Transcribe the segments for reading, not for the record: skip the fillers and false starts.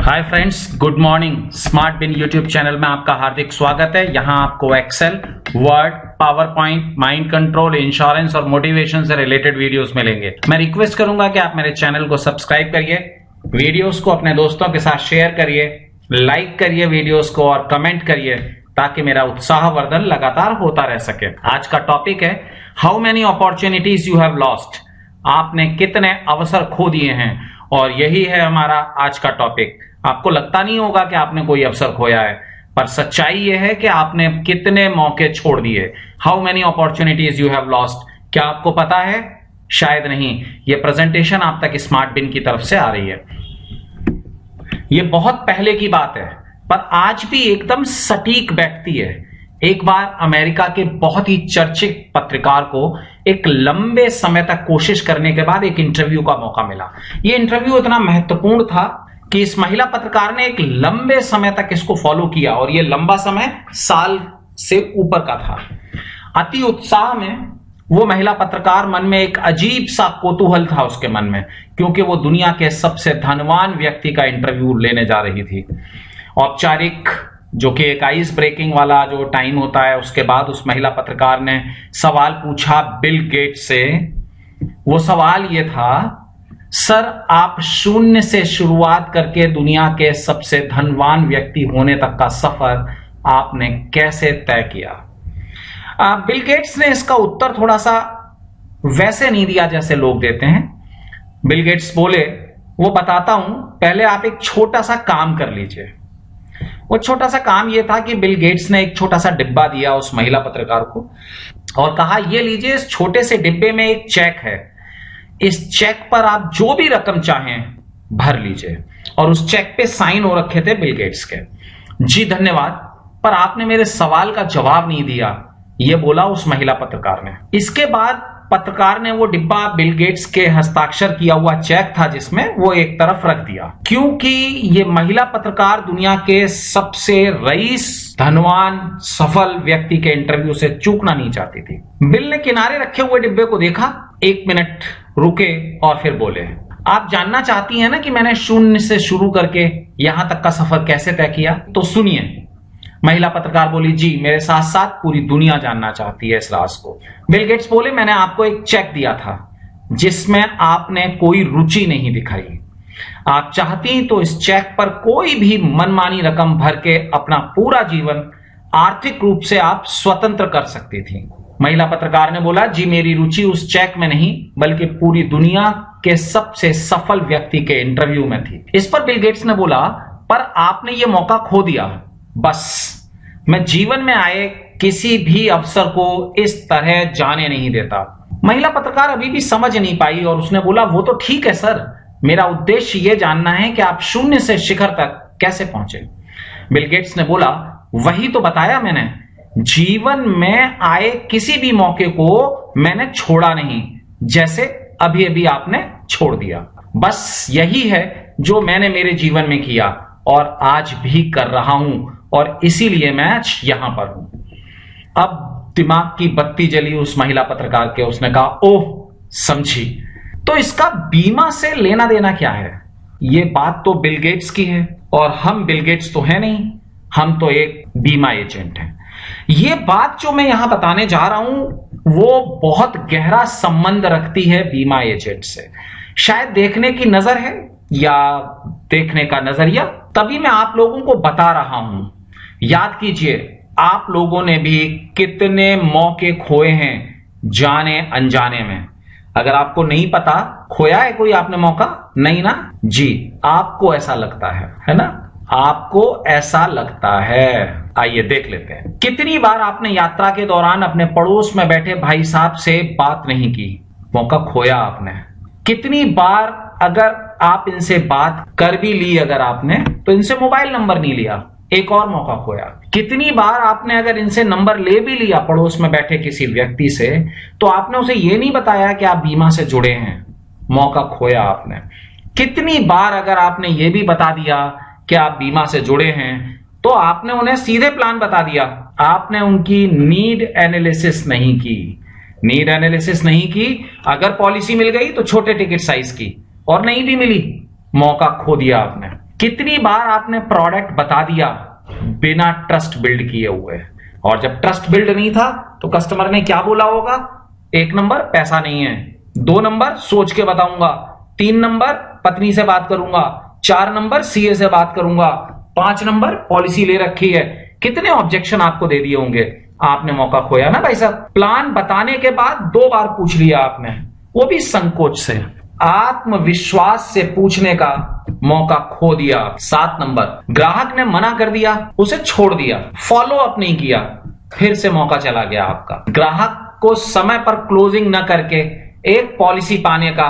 हाय friends, good morning. Smart bin YouTube channel में आपका हार्दिक स्वागत है। यहां आपको Excel, word, power point, mind control, insurance और मोटिवेशन से रिलेटेड वीडियोस मिलेंगे। मैं रिक्वेस्ट करूंगा कि आप मेरे चैनल को सब्सक्राइब करिए, वीडियोस को अपने दोस्तों के साथ शेयर करिए, लाइक करिए वीडियोस को और कमेंट करिए ताकि मेरा उत्साहवर्धन लगातार होता रह सके। आज का टॉपिक है how many opportunities you have lost. आपने कितने अवसर खो दिए हैं, और यही है हमारा आज का टॉपिक। आपको लगता नहीं होगा कि आपने कोई अवसर खोया है, पर सच्चाई यह है कि आपने कितने मौके छोड़ दिए। How many opportunities you have lost. क्या आपको पता है? शायद नहीं। यह प्रेजेंटेशन आप तक स्मार्ट बिन की तरफ से आ रही है। यह बहुत पहले की बात है, पर आज भी एकदम सटीक बैठती है। एक बार अमेरिका के बहुत ही चर्चित पत्रकार को एक लंबे समय तक कोशिश करने के बाद एक इंटरव्यू का मौका मिला। यह इंटरव्यू इतना महत्वपूर्ण था कि इस महिला पत्रकार ने एक लंबे समय तक इसको फॉलो किया, और यह लंबा समय साल से ऊपर का था। अति उत्साह में वो महिला पत्रकार, मन में एक अजीब सा कौतूहल था उसके मन में, क्योंकि वो दुनिया के सबसे धनवान व्यक्ति का इंटरव्यू लेने जा रही थी। औपचारिक, जो कि एक आइस ब्रेकिंग वाला जो टाइम होता है, उसके बाद उस महिला पत्रकार ने सवाल पूछा बिल गेट्स से। वो सवाल ये था, सर, आप शून्य से शुरुआत करके दुनिया के सबसे धनवान व्यक्ति होने तक का सफर आपने कैसे तय किया? बिल गेट्स ने इसका उत्तर थोड़ा सा वैसे नहीं दिया जैसे लोग देते हैं। बिल गेट्स बोले, वो बताता हूं, पहले आप एक छोटा सा काम कर लीजिए। वो छोटा सा काम यह था कि बिल गेट्स ने एक छोटा सा डिब्बा दिया उस महिला पत्रकार को और कहा, ये लीजिए, इस छोटे से डिब्बे में एक चेक है। इस चेक पर आप जो भी रकम चाहें भर लीजिए। और उस चेक पे साइन हो रखे थे बिल गेट्स के। जी धन्यवाद, पर आपने मेरे सवाल का जवाब नहीं दिया, यह बोला उस महिला पत्रकार ने। इसके बाद पत्रकार ने वो डिब्बा, बिल गेट्स के हस्ताक्षर किया हुआ चेक था जिसमें, वो एक तरफ रख दिया, क्योंकि ये महिला पत्रकार दुनिया के सबसे रईस, धनवान, सफल व्यक्ति के इंटरव्यू से चूकना नहीं चाहती थी। बिल ने किनारे रखे हुए डिब्बे को देखा, 1 मिनट रुके और फिर बोले, आप जानना चाहती हैं ना कि मैंने शून्य से शुरू करके यहां तक का सफर कैसे तय किया? तो सुनिए। महिला पत्रकार बोली, जी, मेरे साथ साथ पूरी दुनिया जानना चाहती है इस राज को। बिल गेट्स बोले, मैंने आपको एक चेक दिया था जिसमें आपने कोई रुचि नहीं दिखाई। आप चाहती तो इस चेक पर कोई भी मनमानी रकम भर के अपना पूरा जीवन आर्थिक रूप से आप स्वतंत्र कर सकती थी। महिला पत्रकार ने बोला, जी, मेरी रुचि उस चेक में नहीं बल्कि पूरी दुनिया के सबसे सफल व्यक्ति के इंटरव्यू में थी। इस पर बिल गेट्स ने बोला, पर आपने ये मौका खो दिया। बस मैं जीवन में आए किसी भी अवसर को इस तरह जाने नहीं देता। महिला पत्रकार अभी भी समझ नहीं पाई और उसने बोला, वो तो ठीक है सर, मेरा उद्देश्य यह जानना है कि आप शून्य से शिखर तक कैसे पहुंचे। बिल गेट्स ने बोला, वही तो बताया मैंने, जीवन में आए किसी भी मौके को मैंने छोड़ा नहीं, जैसे अभी अभी आपने छोड़ दिया। बस यही है जो मैंने मेरे जीवन में किया और आज भी कर रहा हूं, और इसीलिए मैं आज यहां पर हूं। अब दिमाग की बत्ती जली उस महिला पत्रकार के। उसने कहा, ओह, समझी, तो इसका बीमा से लेना देना क्या है? ये बात तो बिल गेट्स की है, और हम बिल गेट्स तो है नहीं, हम तो एक बीमा एजेंट हैं। ये बात जो मैं यहां बताने जा रहा हूं वो बहुत गहरा संबंध रखती है बीमा एजेंट से। शायद देखने की नजर है या देखने का नजरिया, तभी मैं आप लोगों को बता रहा हूं। याद कीजिए, आप लोगों ने भी कितने मौके खोए हैं जाने अनजाने में। अगर आपको नहीं पता, खोया है कोई आपने मौका? नहीं ना? जी, आपको ऐसा लगता है ना? आपको ऐसा लगता है। आइए देख लेते हैं। कितनी बार आपने यात्रा के दौरान अपने पड़ोस में बैठे भाई साहब से बात नहीं की, मौका खोया आपने। कितनी बार अगर आप इनसे बात कर भी ली, अगर आपने, तो इनसे मोबाइल नंबर नहीं लिया, एक और मौका खोया। कितनी बार आपने अगर इनसे नंबर ले भी लिया पड़ोस में बैठे किसी व्यक्ति से, तो आपने उसे यह नहीं बताया कि आप बीमा से जुड़े हैं, मौका खोया आपने। कितनी बार अगर आपने यह भी बता दिया कि आप बीमा से जुड़े हैं, तो आपने उन्हें सीधे प्लान बता दिया, आपने उनकी नीड एनालिसिस नहीं की। नीड एनालिसिस नहीं की, अगर पॉलिसी मिल गई तो छोटे टिकट साइज की, और नहीं भी मिली, मौका खो दिया आपने। कितनी बार आपने प्रोडक्ट बता दिया बिना ट्रस्ट बिल्ड किए हुए, और जब ट्रस्ट बिल्ड नहीं था तो कस्टमर ने क्या बोला होगा? 1 नंबर पैसा नहीं है, 2 नंबर सोच के बताऊंगा, 3 नंबर पत्नी से बात करूंगा, 4 नंबर सीए से बात करूंगा, 5 नंबर पॉलिसी ले रखी है। कितने ऑब्जेक्शन आपको दे दिए होंगे? आपने मौका खोया ना भाई साहब। प्लान बताने के बाद 2 बार पूछ लिया आपने, वो भी संकोच से, आत्मविश्वास से पूछने का मौका खो दिया। 7 नंबर, ग्राहक ने मना कर दिया, उसे छोड़ दिया, फॉलो अप नहीं किया, फिर से मौका चला गया आपका। ग्राहक को समय पर क्लोजिंग न करके एक पॉलिसी पाने का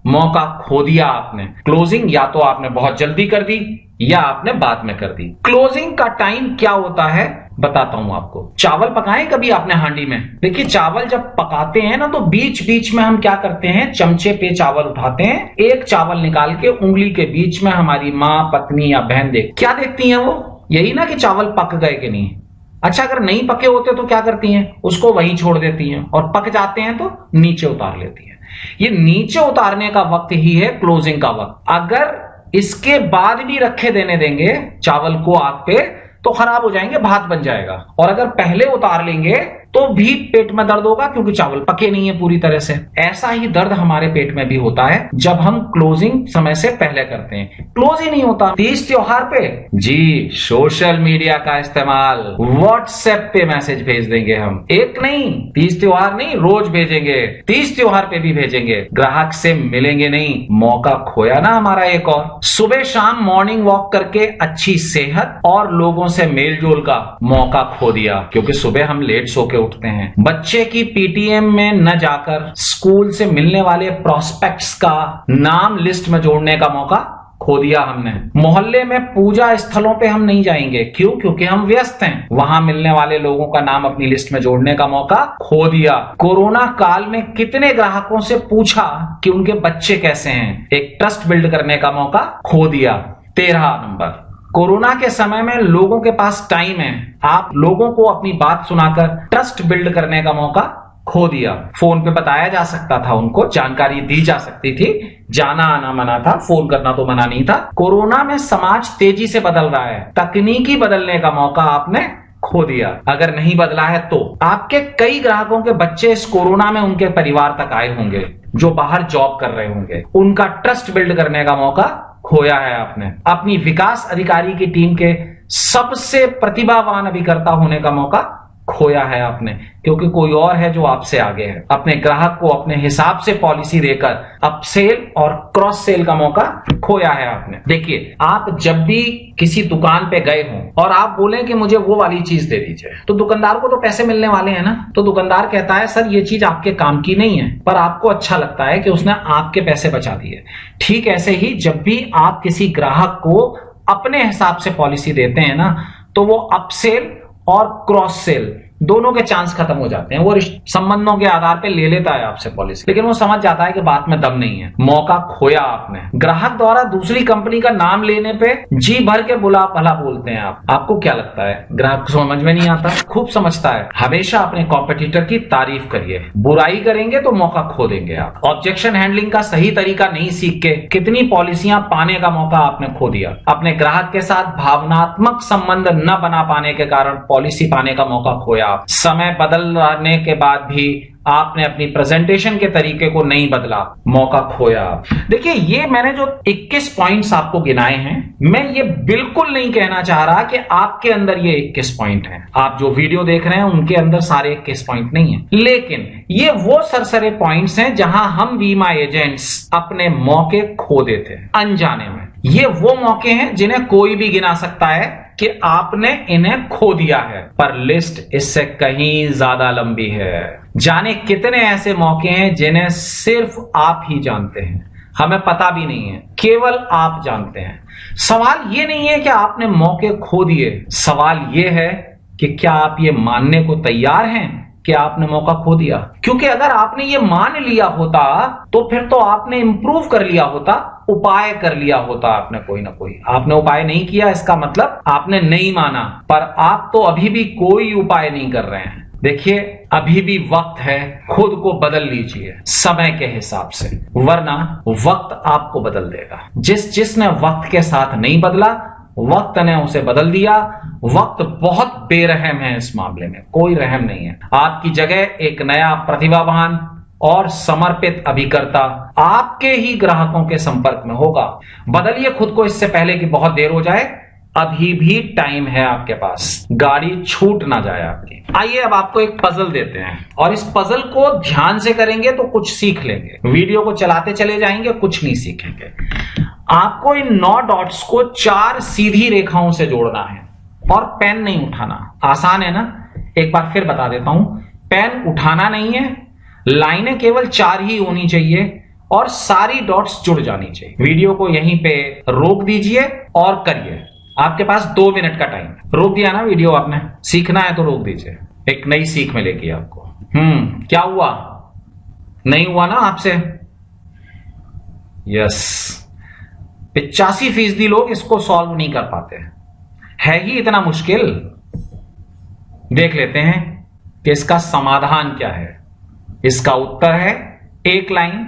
मौका खो दिया आपने। क्लोजिंग या तो आपने बहुत जल्दी कर दी या आपने बाद में कर दी। क्लोजिंग का टाइम क्या होता है बताता हूं आपको। चावल पकाएं कभी आपने हांडी में? देखिए, चावल जब पकाते हैं ना तो बीच बीच में हम क्या करते हैं, चमचे पे चावल उठाते हैं, एक चावल निकाल के उंगली के बीच में हमारी माँ, पत्नी या बहन क्या देखती हैं वो? यही ना कि चावल पक गए कि नहीं। अच्छा, अगर नहीं पके होते तो क्या करती हैं? उसको वहीं छोड़ देती हैं, और पक जाते हैं तो नीचे उतार लेती हैं। ये नीचे उतारने का वक्त ही है क्लोजिंग का वक्त। अगर इसके बाद भी रखे देने देंगे चावल को आग पे तो खराब हो जाएंगे, भात बन जाएगा। और अगर पहले उतार लेंगे तो भी पेट में दर्द होगा क्योंकि चावल पके नहीं है पूरी तरह से। ऐसा ही दर्द हमारे पेट में भी होता है जब हम क्लोजिंग समय से पहले करते हैं, क्लोज ही नहीं होता। तीज त्योहार पे जी सोशल मीडिया का इस्तेमाल, व्हाट्सएप पे मैसेज भेज देंगे हम। एक नहीं, तीज त्योहार नहीं, रोज भेजेंगे, तीज त्योहार पे भी भेजेंगे, ग्राहक से मिलेंगे नहीं। मौका खोया ना हमारा एक और। सुबह शाम मॉर्निंग वॉक करके अच्छी सेहत और लोगों से मेल जोल का मौका खो दिया, क्योंकि सुबह हम लेट सो के उठते हैं। बच्चे की पीटीएम में न जाकर स्कूल से मिलने वाले प्रोस्पेक्ट्स का नाम लिस्ट में जोड़ने का मौका खो दिया हमने। मोहल्ले में पूजा स्थलों पे हम नहीं जाएंगे, क्यों? क्योंकि हम व्यस्त हैं। वहां मिलने वाले लोगों का नाम अपनी लिस्ट में जोड़ने का मौका खो दिया। कोरोना काल में कितने ग्राहकों से पूछा कि उनके बच्चे कैसे हैं, एक ट्रस्ट बिल्ड करने का मौका खो दिया। 13 नंबर, कोरोना के समय में लोगों के पास टाइम है, आप लोगों को अपनी बात सुनाकर ट्रस्ट बिल्ड करने का मौका खो दिया। फोन पे बताया जा सकता था, उनको जानकारी दी जा सकती थी, जाना आना मना था, फोन करना तो मना नहीं था। कोरोना में समाज तेजी से बदल रहा है, तकनीकी बदलने का मौका आपने खो दिया। अगर नहीं बदला है तो आपके कई ग्राहकों के बच्चे इस कोरोना में उनके परिवार तक आए होंगे जो बाहर जॉब कर रहे होंगे, उनका ट्रस्ट बिल्ड करने का मौका खोया है आपने। अपनी विकास अधिकारी की टीम के सबसे प्रतिभावान अभिकर्ता होने का मौका खोया है आपने, क्योंकि कोई और है जो आपसे आगे है। अपने ग्राहक को अपने हिसाब से पॉलिसी देकर अपसेल और क्रॉस सेल का मौका खोया है आपने। देखिए, आप जब भी किसी दुकान पे गए हों और आप बोलें कि मुझे वो वाली चीज दे दीजिए, तो दुकानदार को तो पैसे मिलने वाले हैं ना। तो दुकानदार कहता है सर ये चीज आपके काम की नहीं है, पर आपको अच्छा लगता है कि उसने आपके पैसे बचा दिए। ठीक ऐसे ही जब भी आप किसी ग्राहक को अपने हिसाब से पॉलिसी देते हैं ना, तो वो अपसेल और क्रॉस सेल दोनों के चांस खत्म हो जाते हैं। वो संबंधों के आधार पे ले लेता है आपसे पॉलिसी, लेकिन वो समझ जाता है कि बात में दम नहीं है। मौका खोया आपने। ग्राहक द्वारा दूसरी कंपनी का नाम लेने पे जी भर के बुला भला बोलते हैं आप। आपको क्या लगता है ग्राहक को समझ में नहीं आता? खूब समझता है। हमेशा अपने कॉम्पिटिटर की तारीफ करिए, बुराई करेंगे तो मौका खो देंगे आप। ऑब्जेक्शन हैंडलिंग का सही तरीका नहीं सीख के कितनी पॉलिसियां पाने का मौका आपने खो दिया। अपने ग्राहक के साथ भावनात्मक संबंध न बना पाने के कारण पॉलिसी पाने का मौका खोया। समय बदलने के बाद भी आपने अपनी प्रेजेंटेशन के तरीके को नहीं बदला, मौका खोया। देखिए, ये मैंने जो 21 पॉइंट्स आपको गिनाए हैं, मैं ये बिल्कुल नहीं कहना चाह रहा कि आपके अंदर ये 21 पॉइंट हैं। आप जो वीडियो देख रहे हैं उनके अंदर सारे 21 पॉइंट नहीं है, लेकिन ये वो सरसरे पॉइंट्स हैं जहां हम बीमा एजेंट्स अपने मौके खो देते हैं अनजाने में। ये वो मौके हैं जिन्हें कोई भी गिना सकता है कि आपने इन्हें खो दिया है, पर लिस्ट इससे कहीं ज्यादा लंबी है। जाने कितने ऐसे मौके हैं जिन्हें सिर्फ आप ही जानते हैं, हमें पता भी नहीं है, केवल आप जानते हैं। सवाल ये नहीं है कि आपने मौके खो दिए, सवाल ये है कि क्या आप ये मानने को तैयार हैं कि आपने मौका खो दिया। क्योंकि अगर आपने ये मान लिया होता तो फिर तो आपने इंप्रूव कर लिया होता, उपाय कर लिया होता आपने कोई ना कोई। आपने उपाय नहीं किया, इसका मतलब आपने नहीं माना, पर आप तो अभी भी कोई उपाय नहीं कर रहे हैं। देखिए अभी भी वक्त है, खुद को बदल लीजिए समय के हिसाब से, वरना वक्त आपको बदल देगा। जिसने वक्त के साथ नहीं बदला, वक्त ने उसे बदल दिया। वक्त बहुत बेरहम है, इस मामले में कोई रहम नहीं है। आपकी जगह एक नया प्रतिभावान और समर्पित अभिकर्ता आपके ही ग्राहकों के संपर्क में होगा। बदलिए खुद को इससे पहले कि बहुत देर हो जाए। अभी भी टाइम है आपके पास, गाड़ी छूट ना जाए आपकी। आइए अब आपको एक पजल देते हैं और इस पजल को ध्यान से करेंगे तो कुछ सीख लेंगे। वीडियो को चलाते चले जाएंगे, कुछ नहीं सीखेंगे। आपको इन 9 डॉट्स को 4 सीधी रेखाओं से जोड़ना है और पेन नहीं उठाना। आसान है ना? एक बार फिर बता देता हूं, पेन उठाना नहीं है, लाइनें केवल 4 ही होनी चाहिए और सारी डॉट्स जुड़ जानी चाहिए। वीडियो को यहीं पे रोक दीजिए और करिए। आपके पास 2 मिनट का टाइम है। रोक दिया ना वीडियो आपने? सीखना है तो रोक दीजिए, एक नई सीख मिलेगी आपको। क्या हुआ? नहीं हुआ ना आपसे? यस, 85% लोग इसको सॉल्व नहीं कर पाते। है ही इतना मुश्किल? देख लेते हैं कि इसका समाधान क्या है। इसका उत्तर है 1 लाइन,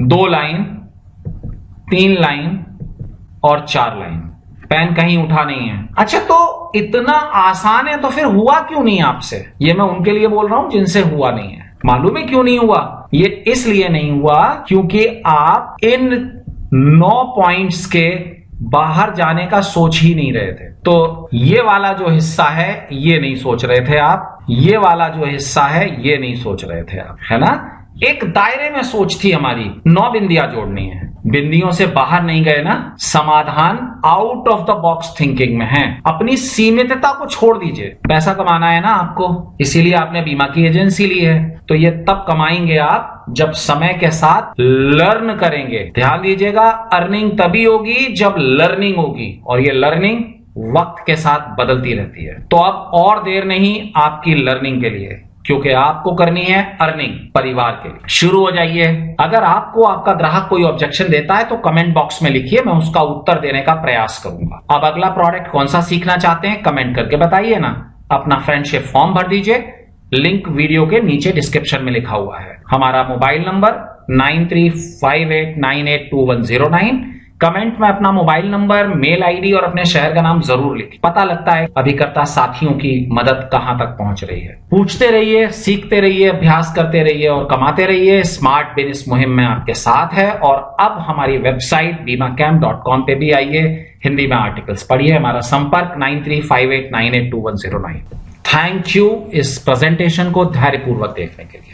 2 लाइन, 3 लाइन और 4 लाइन। पेन कहीं उठा नहीं है। अच्छा, तो इतना आसान है तो फिर हुआ क्यों नहीं आपसे? ये मैं उनके लिए बोल रहा हूं जिनसे हुआ नहीं है। मालूम है क्यों नहीं हुआ? ये इसलिए नहीं हुआ क्योंकि आप इन 9 पॉइंट्स के बाहर जाने का सोच ही नहीं रहे थे। तो ये वाला जो हिस्सा है ये नहीं सोच रहे थे आप, ये वाला जो हिस्सा है ये नहीं सोच रहे थे आप, है ना? एक दायरे में सोच थी हमारी, 9 बिंदियां जोड़नी है। बिंदियों से बाहर नहीं गए ना। समाधान out of the box thinking में है। अपनी सीमितता को छोड़ दीजिए। पैसा कमाना है ना आपको, इसीलिए आपने बीमा की एजेंसी ली है। तो ये तब कमाएंगे आप जब समय के साथ लर्न करेंगे। ध्यान दीजिएगा, अर्निंग तभी होगी जब लर्निंग होगी, और ये लर्निंग वक्त के साथ बदलती रहती है। तो अब और देर नहीं आपकी लर्निंग के लिए, क्योंकि आपको करनी है अर्निंग परिवार के लिए। शुरू हो जाइए। अगर आपको आपका ग्राहक कोई ऑब्जेक्शन देता है तो कमेंट बॉक्स में लिखिए, मैं उसका उत्तर देने का प्रयास करूंगा। अब अगला प्रोडक्ट कौन सा सीखना चाहते हैं कमेंट करके बताइए ना। अपना फ्रेंडशिप फॉर्म भर दीजिए, लिंक वीडियो के नीचे डिस्क्रिप्शन में लिखा हुआ है। हमारा मोबाइल नंबर 9358982109। कमेंट में अपना मोबाइल नंबर, मेल आईडी और अपने शहर का नाम जरूर लिखिए। पता लगता है अभिकर्ता साथियों की मदद कहां तक पहुंच रही है। पूछते रहिए, सीखते रहिए, अभ्यास करते रहिए और कमाते रहिए। स्मार्ट बिन इस मुहिम में आपके साथ है। और अब हमारी वेबसाइट BIMACamp.com पे भी आइए, हिंदी में आर्टिकल्स पढ़िए। हमारा संपर्क 9358982109। थैंक यू इस प्रेजेंटेशन को धैर्यपूर्वक देखने के लिए।